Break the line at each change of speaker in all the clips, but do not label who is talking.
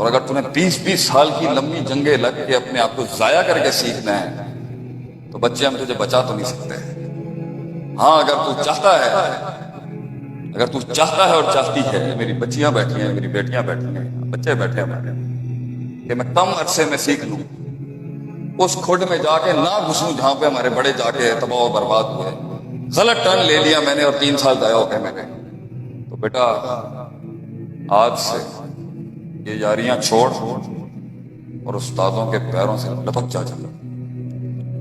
اور اگر تمہیں 20-20 سال کی لمبی جنگیں لگ کے اپنے آپ کو ضائع کر کے سیکھنا ہے تو بچے ہم تجھے بچا تو نہیں سکتے. ہاں اگر تو چاہتا ہے اور چاہتی ہے، میری بچیاں بیٹھی ہیں، میری بیٹیاں بیٹھی ہیں، بچے بیٹھے ہیں کہ میں کم عرصے میں سیکھ لوں، اس کھڈ میں جا کے نہ گھسوں جہاں پہ ہمارے بڑے جا کے تباہ و برباد ہوئے. غلط ٹرن لے لیا میں نے اور 3 سال ضائع ہو گئے میرے. تو بیٹا آج سے یہ یاریاں چھوڑ اور استادوں کے پیروں سے لپک جا.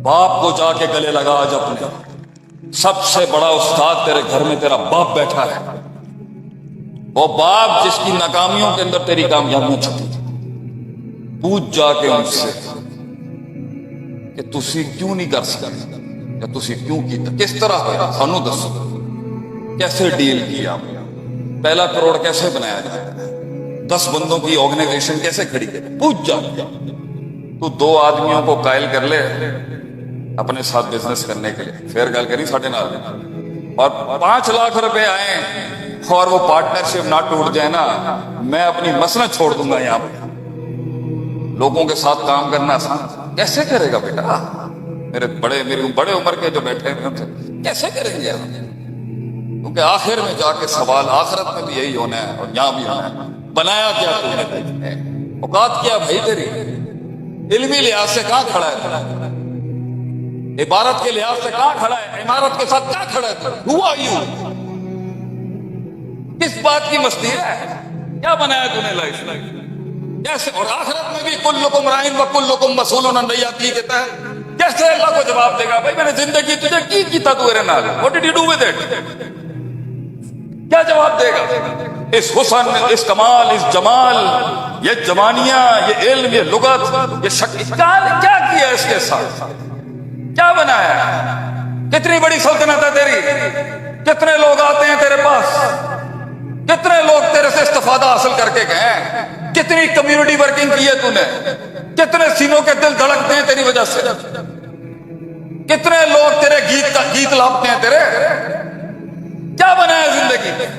باپ کو جا کے گلے لگا. آج اپنے سب سے بڑا استاد تیرے گھر میں تیرا باپ بیٹھا ہے، وہ باپ جس کی ناکامیوں کے اندر تیری کامیابیاں چھپی. پوچھ جا کے ان سے کہ تسی کیوں نہیں کر سکتے، یا تسی کیوں کیتا، کس طرح ہوا، سانو دسو کیسے ڈیل کیا، پہلا کروڑ کیسے بنایا جاتا ہے، 10 بندوں کی آرگنائزیشن کیسے کھڑی کرے. پوچھ جا. تو 2 آدمیوں کو قائل کر لے اپنے ساتھ بزنس کرنے کے لیے، پھر گل کری ساڑھے نال، اور 5 لاکھ روپے آئیں اور وہ پارٹنرشپ نہ ٹوٹ جائے نا، میں اپنی مسند چھوڑ دوں گا. یہاں پہ لوگوں کے ساتھ کام کرنا آسان کیسے کرے گا بیٹا؟ میرے بڑے عمر کے جو بیٹھے ہیں کیسے کریں گے ہم؟ کیونکہ آخر میں جا کے سوال آخرت میں بھی یہی ہونا ہے اور یہاں بھی ہونا ہے. بنایا کیا تم نے؟ اوقات کیا بھائی تیری؟ علمی لحاظ سے کہاں کھڑا ہے؟ عبارت کے لحاظ سے کہاں کھڑا ہے؟ عمارت کے ساتھ کہاں کھڑا ہے؟ Who are you؟ کس بات کی مستی ہے؟ کیا بنایا تم نے لائف کیسے؟ اور آخرت میں بھی کلکم رائن و کلکم مسئول عن رعیتہ کے تحت کیسے اللہ کو جواب دے گا؟ بھائی میں نے زندگی تجھے کی کیتا تو میرے نال، What did you do with it؟ کیا جواب دے گا؟ اس حسن، اس کمال، اس جمال، یہ جوانیاں، یہ علم، یہ لغت، یہ شکل، کیا کیا اس کے ساتھ؟ کیا بنایا؟ کتنی بڑی سلطنت ہے تیری؟ کتنے لوگ آتے ہیں تیرے پاس؟ کتنے لوگ تیرے سے استفادہ حاصل کر کے گئے ہیں؟ کتنی کمیونٹی ورکنگ کی ہے تو نے؟ کتنے سینوں کے دل دھڑکتے ہیں تیری وجہ سے؟ کتنے لوگ تیرے گیت لاپتے ہیں تیرے؟ کیا بنایا زندگی میں؟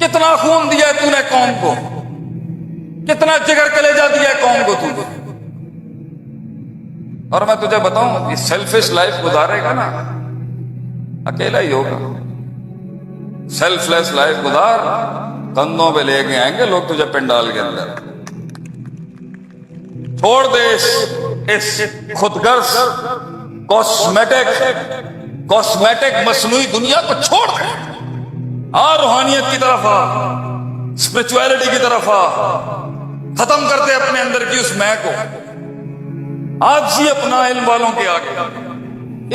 کتنا خون دیا ہے تو نے قوم کو؟ کتنا جگر کلیجہ دیا ہے قوم کو تو نے؟ اور میں تجھے بتاؤں، یہ سیلفش لائف گزارے گا نا، اکیلا ہی ہوگا. سیلف لیس لائف گزار، کندھوں پہ لے کے آئیں گے لوگ تجھے پنڈال کے اندر. چھوڑ دے اس خود غرض کاسمیٹک مصنوعی دنیا کو چھوڑ دے، اور روحانیت کی طرف آ، اسپرچویلٹی کی طرف آ. ختم کر دے اپنے اندر کی اس میں کو. آج ہی اپنا علم والوں کے آگے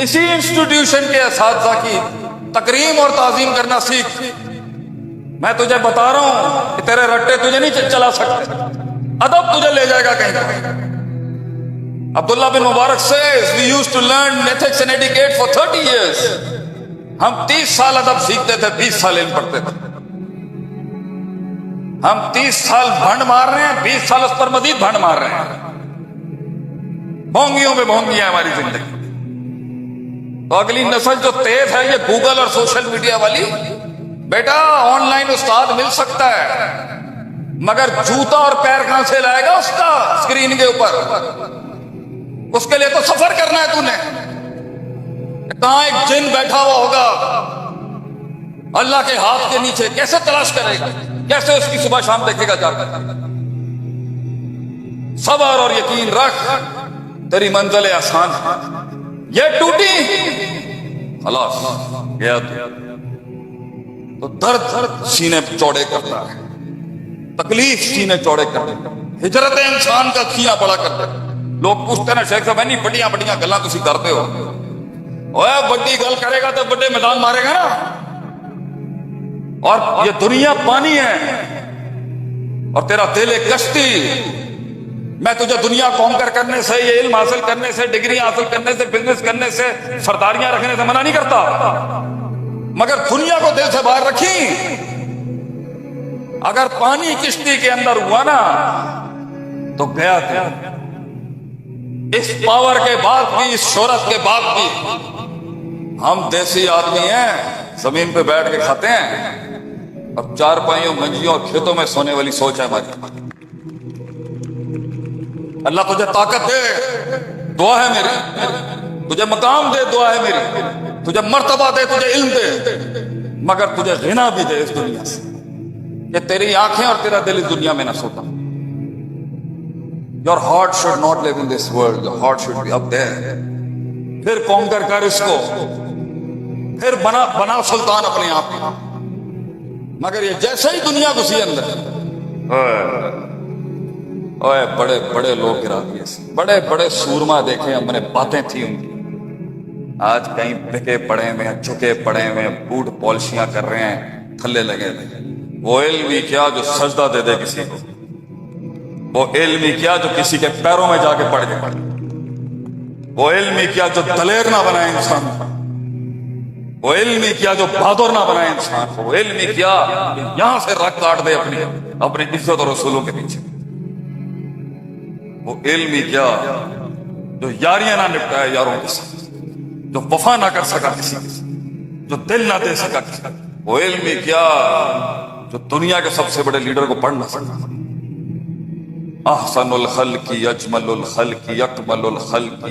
اسی انسٹیٹیوشن کے اساتذہ کی تکریم اور تعظیم کرنا سیکھ. میں تجھے بتا رہا ہوں کہ تیرے رٹے تجھے نہیں چلا سکتے، ادب تجھے لے جائے گا کہیں. عبداللہ بن مبارک says we used to learn ethics and etiquette for 30 years. ہم 30 سال ادب سیکھتے تھے، 20 سال علم پڑھتے تھے. ہم 30 سال بھنڈ مار رہے ہیں، 20 سال اس پر مزید بھنڈ مار رہے ہیں. بھونگیوں میں بھونگی ہے ہماری زندگی. تو اگلی نسل جو تیز ہے یہ گوگل اور سوشل میڈیا والی، بیٹا آن لائن استاد مل سکتا ہے مگر جوتا اور پیر کہاں سے لائے گا اس کا اسکرین کے اوپر؟ اس کے لیے تو سفر کرنا ہے تو نے. کہاں ایک جن بیٹھا ہوا ہوگا اللہ کے ہاتھ کے نیچے، کیسے تلاش کرے گا؟ کیسے اس کی صبح شام دیکھے گا جا کر؟ صبر اور یقین رکھ، تیری منزل آسان ہے. یہ ٹوٹی خلاص گیا تو درد سینے چوڑے کرتا ہے، تکلیف سینے چوڑے کرتا ہے، ہجرت انسان کا سینہ بڑا کرتا ہے. لوگ پوچھتے نا شیخ صاحب نہیں بڑیاں گلاں تسی کرتے ہو، اوے بڑی گل کرے گا تو بڑے میدان مارے گا نا. اور یہ دنیا پانی ہے اور تیرا دل ایک کشتی. میں تجھے دنیا کو ہم کرنے سے، یہ علم حاصل کرنے سے، ڈگری حاصل کرنے سے، بزنس کرنے سے، سرداریاں رکھنے سے منع نہیں کرتا، مگر دنیا کو دل سے باہر رکھی. اگر پانی کشتی کے اندر ہوا نا تو گیا تھا. اس پاور کے بعد بھی، اس شہرت کے بعد بھی ہم دیسی آدمی ہیں، زمین پہ بیٹھ کے کھاتے ہیں اور 4 پائیوں منجیوں اور کھیتوں میں سونے والی سوچ ہے ہماری. اللہ تجھے طاقت دے، دعا ہے میری، تجھے مقام دے، دعا ہے میری، تجھے مرتبہ دے، تجھے علم دے، مگر تجھے غنا بھی دے اس دنیا سے، کہ تیری آنکھیں اور تیرا دل اس دنیا میں نہ سوتا. Your heart should not live in this world, your heart should be up there. پھر کونکر کر اس کو، پھر بنا سلطان اپنے آپ کو. مگر یہ جیسے ہی دنیا گھسی اندر، اوے بڑے بڑے لوگ گرا دیے، بڑے بڑے سورما دیکھے ہم نے، باتیں تھی ان کی، آج کہیں بکے پڑے ہوئے ہیں، جھکے پڑے ہوئے ہیں، بوٹ پالشیاں کر رہے ہیں، تھلے لگے ہوئے. وہ علم ہی کیا جو سجدہ دے دے کسی کو، وہ علم ہی کیا جو کسی کے پیروں میں جا کے پڑ جائے، وہ علم ہی کیا جو دلیر نہ بنائے انسان کو، وہ علم ہی کیا جو بہادر نہ بنائے انسان کو، وہ علم ہی کیا کہ یہاں سے رگ کاٹ دے اپنی عزت اور رسولوں کے پیچھے، وہ علم ہی کیا جو یاریاں نہ نپٹائے یاروں کے ساتھ، جو وفا نہ کر سکا کسی کے ساتھ، جو دل نہ دے سکا کسی کا، وہ علم ہی کیا جو دنیا کے سب سے بڑے لیڈر کو پڑھ نہ سکا. احسن الخلق اجمل الخلق اکمل الخلق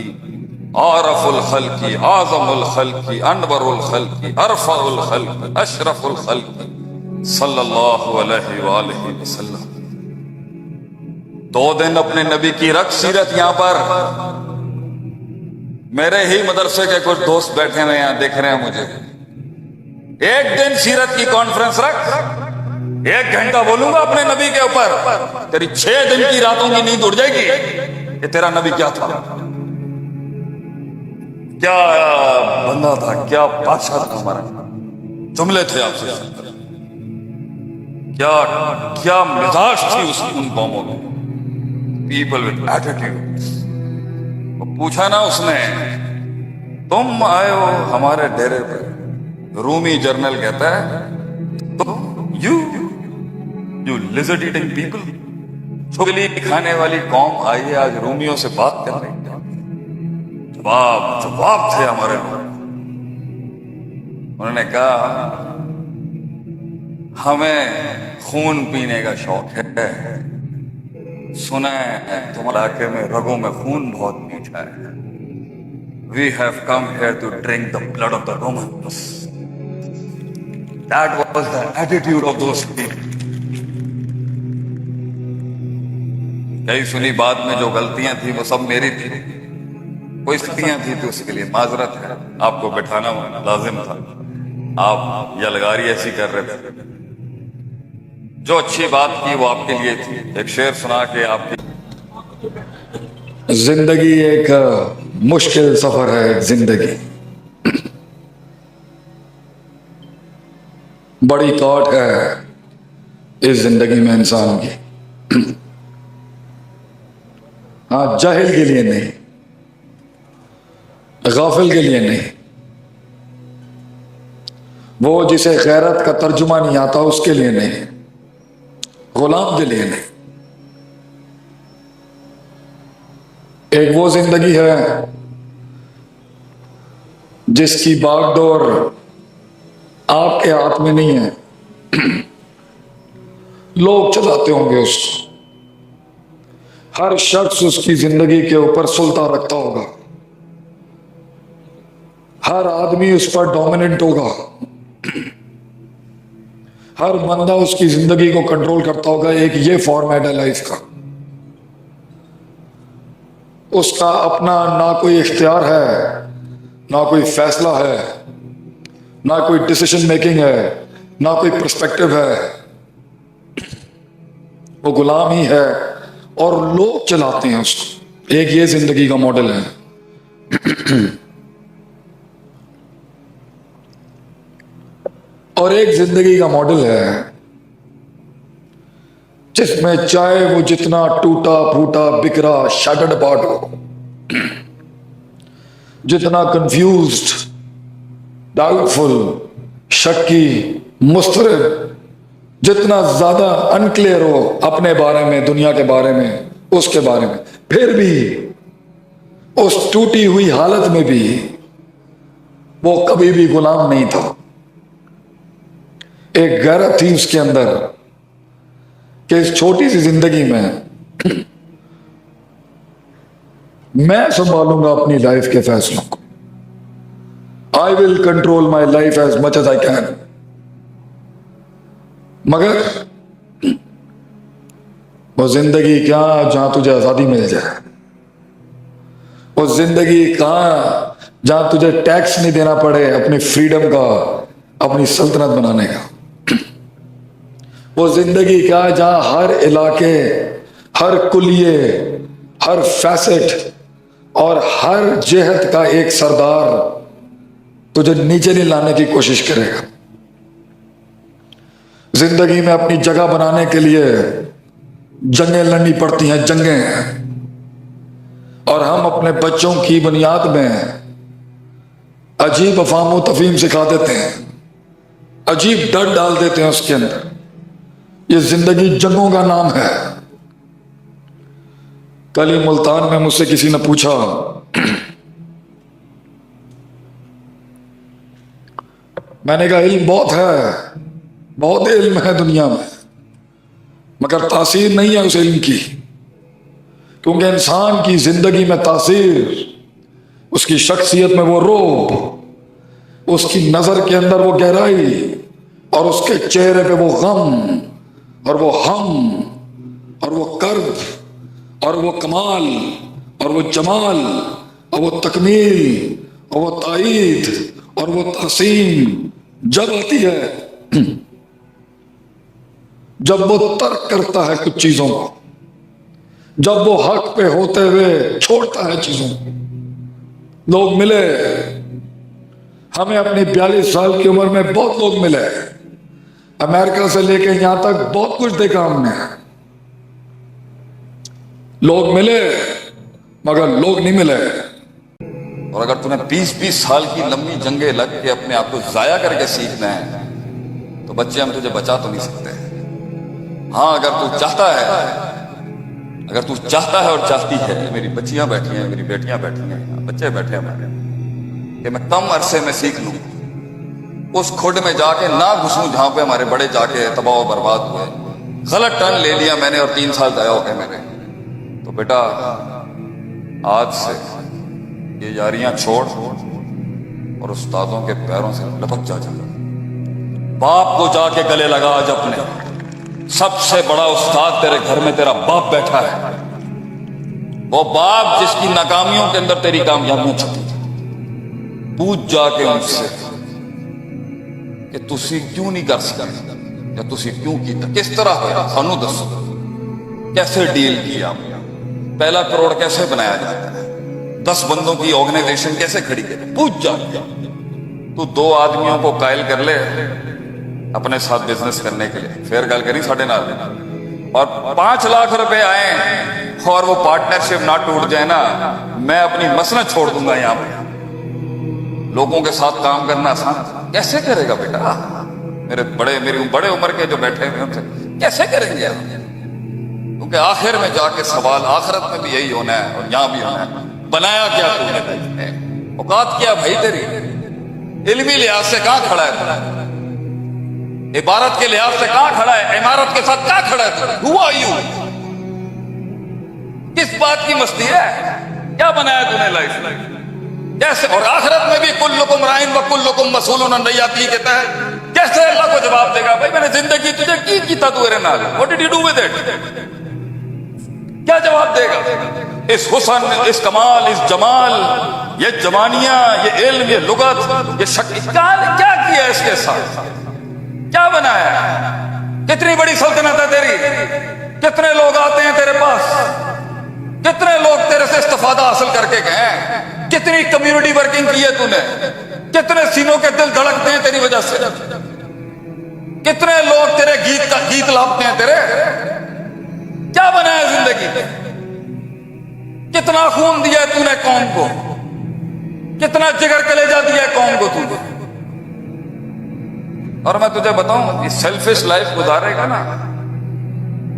عارف الخلق اعظم الخلق انور الخلق ارفع الخلق اشرف الخلق صلی اللہ علیہ وآلہ وسلم. 2 دن اپنے نبی کی رکھ سیرت یہاں پر. میرے ہی مدرسے کے کچھ دوست بیٹھے ہوئے ہیں، دیکھ رہے ہیں مجھے. 1 دن سیرت کی کانفرنس رکھ، 1 گھنٹہ بولوں گا اپنے نبی کے اوپر، تیری 6 دن کی راتوں کی نیند اڑ جائے گی کہ تیرا نبی کیا تھا، کیا بندہ تھا، کیا بادشاہ تھا ہمارا. جملے تھے آپ سے، کیا مزاج تھی ان قوموں میں. People with attitude. پوچھا نا اس نے، تم آئے ہو ہمارے ڈیرے پہ، رومی جرنل کہتا ہے یو لیزرڈ ایٹنگ پیپل، چھگلی کھانے والی قوم آئی ہے آج رومیوں سے بات کر رہی ہے. جواب تھے ہمارے لوگ. انہوں نے کہا ہمیں خون پینے کا شوق ہے، سنا ہے تمہارے علاقے میں رگوں میں خون بہت میٹھا ہے. We have come here to drink the blood of the Romans. That was the attitude of those people. کئی سنی بات میں جو غلطیاں تھیں وہ سب میری تھی، کوئی غلطیاں تھیں تو اس کے لیے معذرت ہے، آپ کو بٹھانا لازم تھا، آپ یلغاری ایسی کر رہے تھے. جو اچھی بات کی وہ آپ کے لیے تھی. ایک شعر سنا کے آپ کی
زندگی ایک مشکل سفر ہے، زندگی بڑی کاٹ ہے اس زندگی میں انسان کی. ہاں، جاہل کے لیے نہیں، غافل کے لیے نہیں، وہ جسے غیرت کا ترجمہ نہیں آتا اس کے لیے نہیں، غلام کے لیے نہیں. ایک وہ زندگی ہے جس کی باغ ڈور آپ کے ہاتھ میں نہیں ہے، لوگ چلاتے ہوں گے اس کو. ہر شخص اس کی زندگی کے اوپر سلطہ رکھتا ہوگا، ہر آدمی اس پر ڈومیننٹ ہوگا، ہر بندہ اس کی زندگی کو کنٹرول کرتا ہوگا. ایک یہ فارمیٹ ہے لائف کا. اس کا اپنا نہ کوئی اختیار ہے، نہ کوئی فیصلہ ہے، نہ کوئی ڈیسیشن میکنگ ہے، نہ کوئی پرسپیکٹو ہے. وہ غلام ہی ہے اور لوگ چلاتے ہیں اس کو. ایک یہ زندگی کا ماڈل ہے. اور ایک زندگی کا ماڈل ہے جس میں چاہے وہ جتنا ٹوٹا پھوٹا بکھرا شیٹرڈ اپارٹ ہو، جتنا کنفیوزڈ، ڈاؤٹ فل، شکی، مضطرب، جتنا زیادہ انکلیئر ہو اپنے بارے میں، دنیا کے بارے میں، اس کے بارے میں، پھر بھی اس ٹوٹی ہوئی حالت میں بھی وہ کبھی بھی غلام نہیں تھا. ایک غیرت تھی اس کے اندر کہ اس چھوٹی سی زندگی میں मैं संभालूंगा अपनी लाइफ के फैसलों को. I will control my life as much as I can. मगर वो जिंदगी क्या जहां तुझे आजादी मिल जाए, वो जिंदगी कहां जहां तुझे टैक्स नहीं देना पड़े अपनी फ्रीडम का, अपनी सल्तनत बनाने का. वो जिंदगी क्या जहां हर इलाके, हर कुलिये, हर फैसेट और हर जेहत का एक सरदार तुझे नीचे नहीं लाने की कोशिश करेगा. जिंदगी में अपनी जगह बनाने के लिए जंगें लड़नी पड़ती हैं, जंगें. और हम अपने बच्चों की बुनियाद में अजीब अफाम तफहीम सिखा देते हैं, अजीब डर डाल देते हैं उसके अंदर. ये जिंदगी जंगों का नाम है. कल ही मुल्तान में मुझसे किसी ने पूछा, मैंने कहा इल्म बहुत है, बहुत इल्म है दुनिया में, मगर तासीर नहीं है उस इल्म की. क्योंकि इंसान की जिंदगी में तासीर, उसकी शख्सियत में वो रूप, उसकी नजर के अंदर वो गहराई, और उसके चेहरे पे वो गम, और वो हम, और वो कर्ब, और वो कमाल, और वो जमाल, और वो तकमील, और वो ताईद, और वो तहसीन जब आती है जब वो तर्क करता है कुछ चीजों को, जब वो हक पे होते हुए छोड़ता है चीजों को. लोग मिले हमें अपनी 42 साल की उम्र में, बहुत लोग मिले, अमेरिका से लेके यहां तक बहुत कुछ देखा हमने. लोग मिले मगर लोग नहीं मिले.
और अगर तुम्हें 20-20 साल की लंबी जंगें लग के अपने आप को जाया करके सीखना है तो बच्चे हम तुझे बचा तो नहीं सकते. हाँ, अगर तू चाहता है और चाहती है, मेरी बच्चियां बैठी हैं, मेरी बेटियां बैठी हैं, बच्चे बैठे हैं हमारे, कि मैं कम अरसे में सीख लूं, उस खुड में जाके ना घुसूं जहां पे हमारे बड़े जाके तबाह बर्बाद हुए. गलत टर्न ले लिया मैंने और 3 साल तय हो गए मेरे. तो बेटा आज से ये यारियां छोड़ और उस्तादों के पैरों से लपक जा. बाप को जाके गले लगा. आज अपने सबसे बड़ा उस्ताद तेरे घर में तेरा बाप बैठा है, वो बाप जिसकी नाकामियों के अंदर तेरी कामयाबियां छुपी. पूछ जाके उनसे कि तुसी क्यों नहीं कर सकते, या तुसी क्यों किया, किस तरह होया, सानू दसो, कैसे डील किया, पहला करोड़ कैसे बनाया जाता है, 10 बंदों की ऑर्गेनाइजेशन कैसे खड़ी करे. पूछ जा. तू 2 आदमियों को कायल कर ले अपने साथ बिजनेस करने के लिए, फिर गल करी साढ़े नाल, और 5 लाख रुपए आए और वो पार्टनरशिप ना टूट जाए ना, मैं अपनी मसनद छोड़ दूंगा. यहाँ पे लोगों के साथ काम करना आसान कैसे करेगा बेटा? मेरी बड़े उम्र के जो बैठे हुए उनसे कैसे करेंगे? क्योंकि आखिर में जाके सवाल आखिरत में भी यही होना है और यहां भी होना है. बनाया क्या तूने, औकात क्या भाई तेरी? इल्मी लिहाज से कहां खड़ा है, इबारत के लिहाज से कहां खड़ा है, इमारत के साथ कहां खड़ा है? Who are you? किस बात की मस्ती है? क्या बनाया तूने लाइफ में? कैसे? और आखिरत में भी कुल्लुकुम राइन व कुल्लुकुम मसूलुन अन रइयती के तहत कैसे अल्लाह को जवाब देगा? भाई मैंने जिंदगी तुझे की कीता तू मेरे नाल, what did you do with it? क्या जवाब देगा? इस हुस्न, इस कमाल, इस जमाल, ये जवानियां, ये इल्म, ये लुगत, ये शक्ल, क्या किया इसके साथ? क्या बनाया? कितनी बड़ी सल्तनत है तेरी? कितने लोग आते हैं तेरे पास? कितने लोग तेरे से इस्तिफादा हासिल करके गए? कितनी कम्युनिटी वर्किंग की है तूने? कितने सीनों के दिल धड़कते हैं तेरी वजह से? कितने लोग तेरे गीत लापते हैं तेरे? क्या बनाया जिंदगी में? कितना खून दिया है तूने कौम को? कितना जिगर कलेजा दिया है कौम को तूने? और मैं तुझे बताऊं, ये सेल्फिश लाइफ गुजारेगा ना,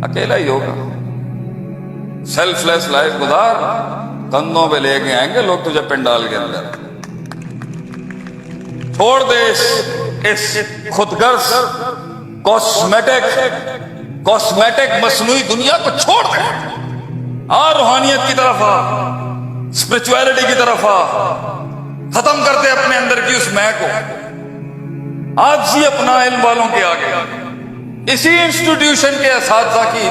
अकेला ही होगा. सेल्फलेस लाइफ गुजार, कंधों पे लेके आएंगे लोग तुझे पंडाल के अंदर. छोड़ दे इस खुदगर्ज कॉस्मेटिक मसनूई दुनिया को छोड़ दे. आ रूहानियत की तरफ आ. स्पिरिचुअलिटी की तरफ आ, खत्म कर दे अपने अंदर की उस मैं को। आज ही अपना इल्म वालों के आगे इसी इंस्टीट्यूशन के असातिज़ा की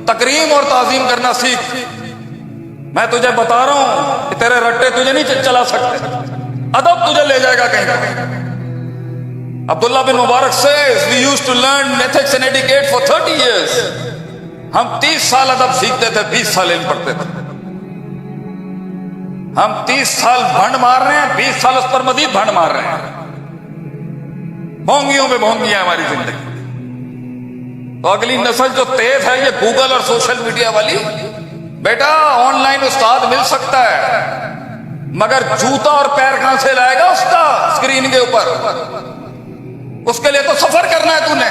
तकरीम और ताजीम करना सीख। मैं तुझे बता रहा हूं कि तेरे रट्टे तुझे नहीं चला सकते, अदब तुझे ले जाएगा कहीं पर। अब्दुल्ला बिन मुबारक says we used to learn ethics and etiquette for 30 years। हम 30 साल अदब सीखते थे, 20 साल इल्म पढ़ते थे। हम 30 साल भंड मार रहे हैं, 20 साल उस पर मजीद भंड मार रहे हैं। भोंगियों में भोंगियां हमारी जिंदगी। तो अगली नस्ल जो तेज है ये गूगल और सोशल मीडिया वाली, बेटा ऑनलाइन उस्ताद मिल सकता है, मगर जूता और पैर कहां से लाएगा उसका स्क्रीन के ऊपर? उसके लिए तो सफर करना है तूने।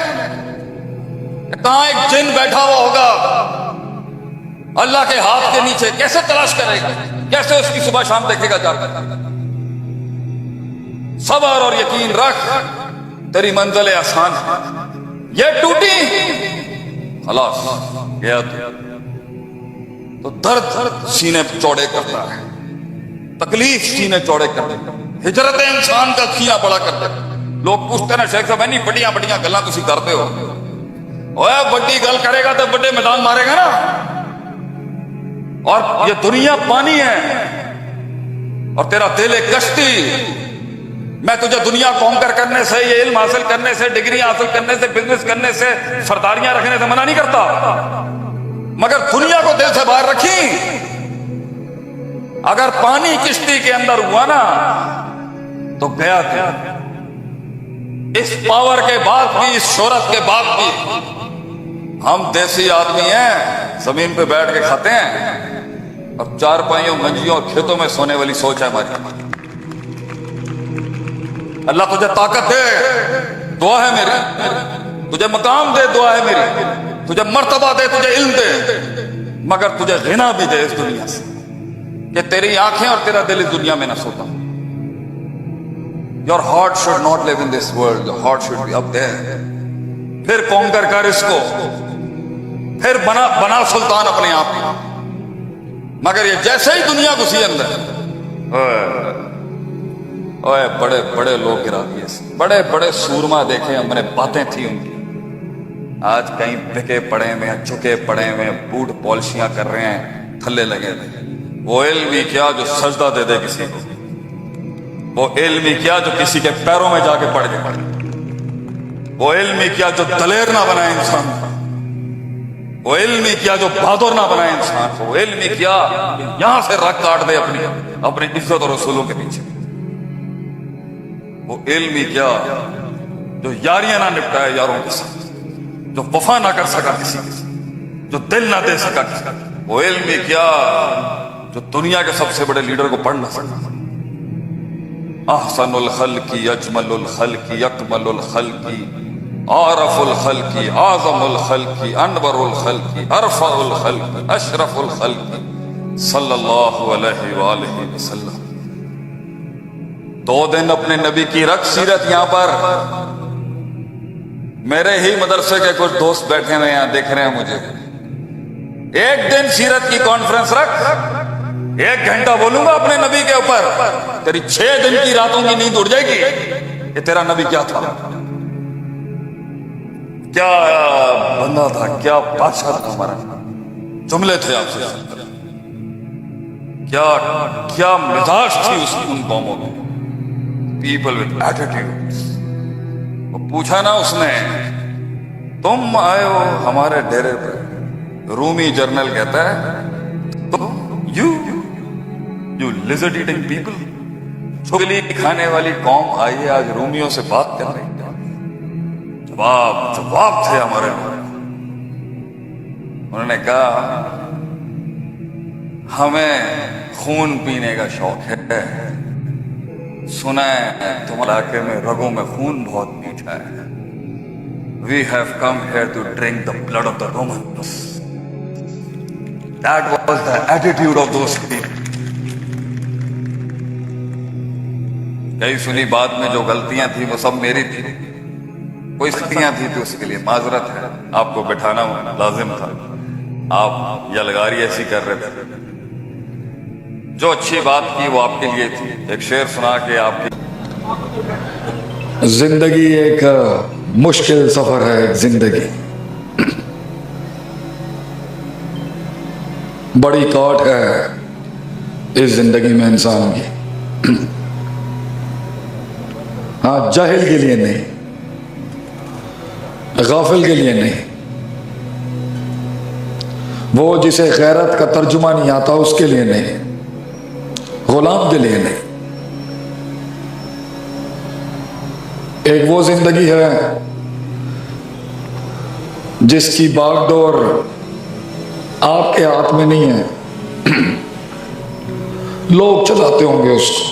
कहां एक जिन बैठा हुआ होगा अल्लाह के हाथ के नीचे, कैसे तलाश करेगा, कैसे उसकी सुबह शाम देखेगा जाकर? सबर और यकीन रख, तेरी मंजिल आसान है। ये टूटी खलास गया तो दर्द सीने चौड़े करता है, तकलीफ सीने चौड़े करते, हिजरत इंसान का सीना बड़ा करता है। लोग पूछते ना शेख साहब नहीं बड़िया बड़िया गल्लां तुसी करते हो, ओए बड़ी गल करेगा तो बड़े मैदान मारेगा ना। और ये दुनिया पानी है और तेरा दिल एक कश्ती। मैं तुझे दुनिया कॉन्कर करने से, ये इल्म हासिल करने से, डिग्री हासिल करने से, बिजनेस करने से, सरदारियां रखने से मना नहीं करता, मगर दुनिया को दिल से बाहर रखी। अगर पानी किश्ती के अंदर हुआ ना तो गया क्या? इस पावर के बाद भी, इस शोहरत के बाद भी हम देसी आदमी हैं, जमीन पे बैठ के खाते हैं और चारपाइयों मंजियों और खेतों में सोने वाली सोच है हमारी। अल्लाह तुझे ताकत दे, दुआ है मेरी, तुझे मकाम दे, दुआ है मेरी, तुझे मर्तबा दे, तुझे इल्म दे, मगर तुझे गिना भी दे इस दुनिया से कि तेरी आंखें और तेरा दिल इस दुनिया में ना सोता। Your heart should not live in this world, your heart should be up there। फिर कॉन्कर कर इसको, फिर बना सुल्तान अपने आप को। मगर ये जैसे ही दुनिया घुसी अंदर, ओए बड़े बड़े लोग गिरा दिए, बड़े बड़े सूरमा देखे हमने, बातें थी उनकी। आज कहीं बिके पड़े में, झुके पड़े में, बूट पॉलिशियां कर रहे हैं, थल्ले लगे थे। वो इल्म ही क्या जो सजदा दे दे किसी को, वो इल्म ही क्या जो किसी के पैरों में जाके पड़ जाए, वो इल्म ही क्या जो दलेर ना बनाए इंसान को, वो इल्म ही क्या जो बहादुर ना बनाए इंसान को, वो इल्म ही क्या यहां से रग काट दे अपनी इज्जत और रसूलों के पीछे, वो इल्म ही क्या जो यारियां ना निपटाए यारों के साथ, जो वफा ना कर सका किसी के साथ, जो दिल ना दे सका किसी का, वो इल्म ही क्या जो दुनिया के सबसे बड़े लीडर को पढ़ ना सका। अहसनुल खल्की, अजमलुल खल्की, अकमलुल खल्की, आरफुल खल्की, आज़मुल खल्की, अनवरुल खल्की, अरफाउल खल्की, अशरफुल खल्की सल्लल्लाहु अलैहि वालैहि वसल्लम। 2 दिन अपने नबी की रख सीरत। यहां पर मेरे ही मदरसे के कुछ दोस्त बैठे हुए यहां देख रहे हैं मुझे। 1 दिन सीरत की कॉन्फ्रेंस रख, 1 घंटा बोलूंगा अपने नबी के ऊपर, तेरी 6 दिन की रातों की नींद उड़ जाएगी। ये तेरा नबी क्या था, क्या बंदा था, क्या बादशाह था हमारा। जुमले थे आपसे, क्या क्या मिजाज थी उन कौमों में। People with attitudes. वो पूछा ना उसने, तुम आए हो हमारे डेरे पे, रूमी जर्नल कहता है तो यू लिजर्ड ईटिंग पीपल, चुगली खाने वाली कौम आई है आज रूमियों से बात कर रही है। जवाब थे हमारे लोग। उन्होंने कहा हमें खून पीने का शौक है, सुना है तुम्हारे इलाके में रगों में खून बहुत मीठा है। We have come here to drink the blood of the Romans. That was the attitude of those people. कई सुनी बात में जो गलतियां थी वो सब मेरी थी, कोई स्थितियां थी तो उसके लिए माजरत है। आपको बैठाना लाजिम था, आप यलगारी ऐसी कर रहे थे। जो अच्छी बात की वो आपके लिए थी। एक शेर सुना के आपकी
जिंदगी एक मुश्किल सफर है, एक जिंदगी बड़ी काट है इस जिंदगी में इंसान की। हाँ, जाहिल के लिए नहीं, गाफिल के लिए नहीं, वो जिसे गैरत का तर्जुमा नहीं आता उसके लिए नहीं, गुलाम के लिए नहीं। एक वो जिंदगी है जिसकी बागडोर आपके हाथ में नहीं है, लोग चलाते होंगे उसको।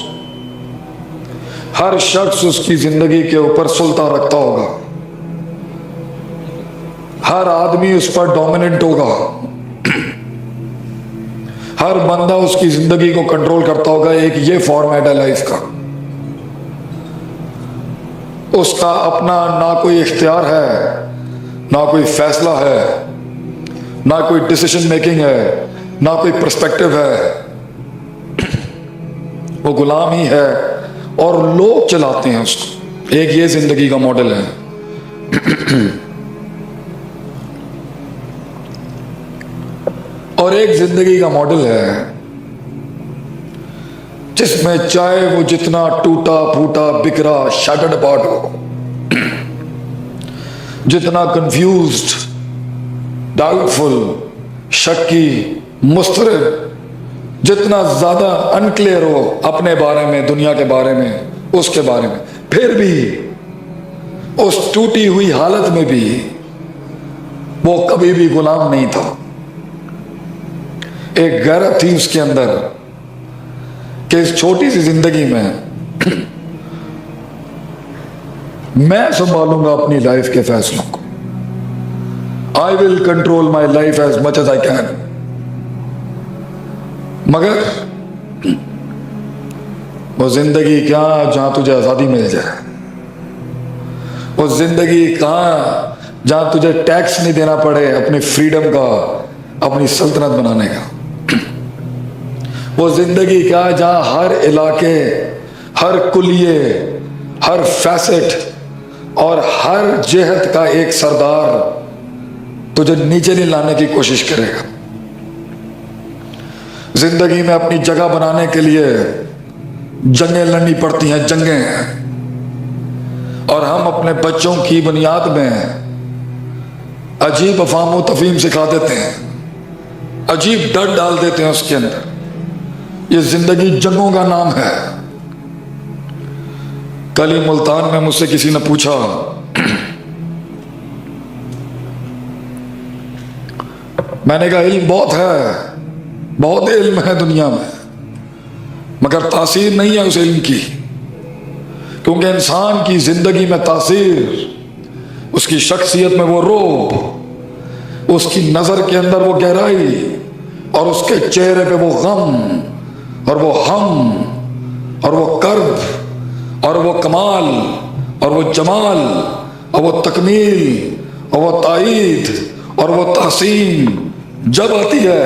हर शख्स उसकी जिंदगी के ऊपर सुल्तान रखता होगा, हर आदमी उस पर डोमिनेंट होगा, हर बंदा उसकी जिंदगी को कंट्रोल करता होगा। एक ये फॉर्मेट है लाइफ का। उसका अपना ना कोई इख्तियार है, ना कोई फैसला है, ना कोई डिसीजन मेकिंग है, ना कोई पर्सपेक्टिव है। वो गुलाम ही है और लोग चलाते हैं उसको। एक ये जिंदगी का मॉडल है। और एक जिंदगी का मॉडल है जिसमें चाहे वो जितना टूटा फूटा बिखरा शैटर्ड अपार्ट हो, जितना कंफ्यूज्ड, डाउटफुल, शक्की, मुस्तरब, जितना ज्यादा अनक्लियर हो अपने बारे में, दुनिया के बारे में, उसके बारे में, फिर भी उस टूटी हुई हालत में भी वो कभी भी गुलाम नहीं था। एक गैरत थी उसके अंदर कि इस छोटी सी जिंदगी में मैं संभालूंगा अपनी लाइफ के फैसलों को। I will control my life as much as I can. मगर वो जिंदगी क्या जहां तुझे आजादी मिल जाए, वो जिंदगी कहां जहां तुझे टैक्स नहीं देना पड़े अपनी फ्रीडम का, अपनी सल्तनत बनाने का। वो जिंदगी क्या जहां हर इलाके, हर कुलिये, हर फैसेट और हर जेहत का एक सरदार तुझे नीचे नहीं लाने की कोशिश करेगा। जिंदगी में अपनी जगह बनाने के लिए जंगें लड़नी पड़ती हैं, जंगें। और हम अपने बच्चों की बुनियाद में अजीब अफाम तफहीम सिखा देते हैं, अजीब डर डाल देते हैं उसके अंदर। ये जिंदगी जंगों का नाम है। कल ही मुल्तान में मुझसे किसी ने पूछा, मैंने कहा इल्म बहुत है, बहुत इल्म है दुनिया में, मगर तासीर नहीं है उस इल्म की। क्योंकि इंसान की जिंदगी में तासीर, उसकी शख्सियत में वो रोब, उसकी नजर के अंदर वो गहराई, और उसके चेहरे पे वो गम, और वो हम, और वो कर्ब, और वो कमाल, और वो जमाल, और वो तकमील, और वो ताईद, और वो तहसीन जब आती है,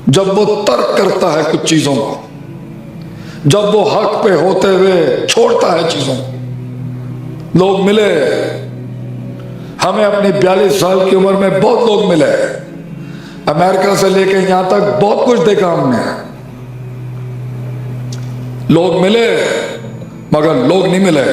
जब वो तर्क करता है कुछ चीजों को, जब वो हक पे होते हुए छोड़ता है चीजों को। लोग मिले हमें अपनी 42 साल की उम्र में, बहुत लोग मिले, अमेरिका से लेके यहां तक बहुत कुछ देखा हमने। लोग मिले मगर लोग नहीं मिले।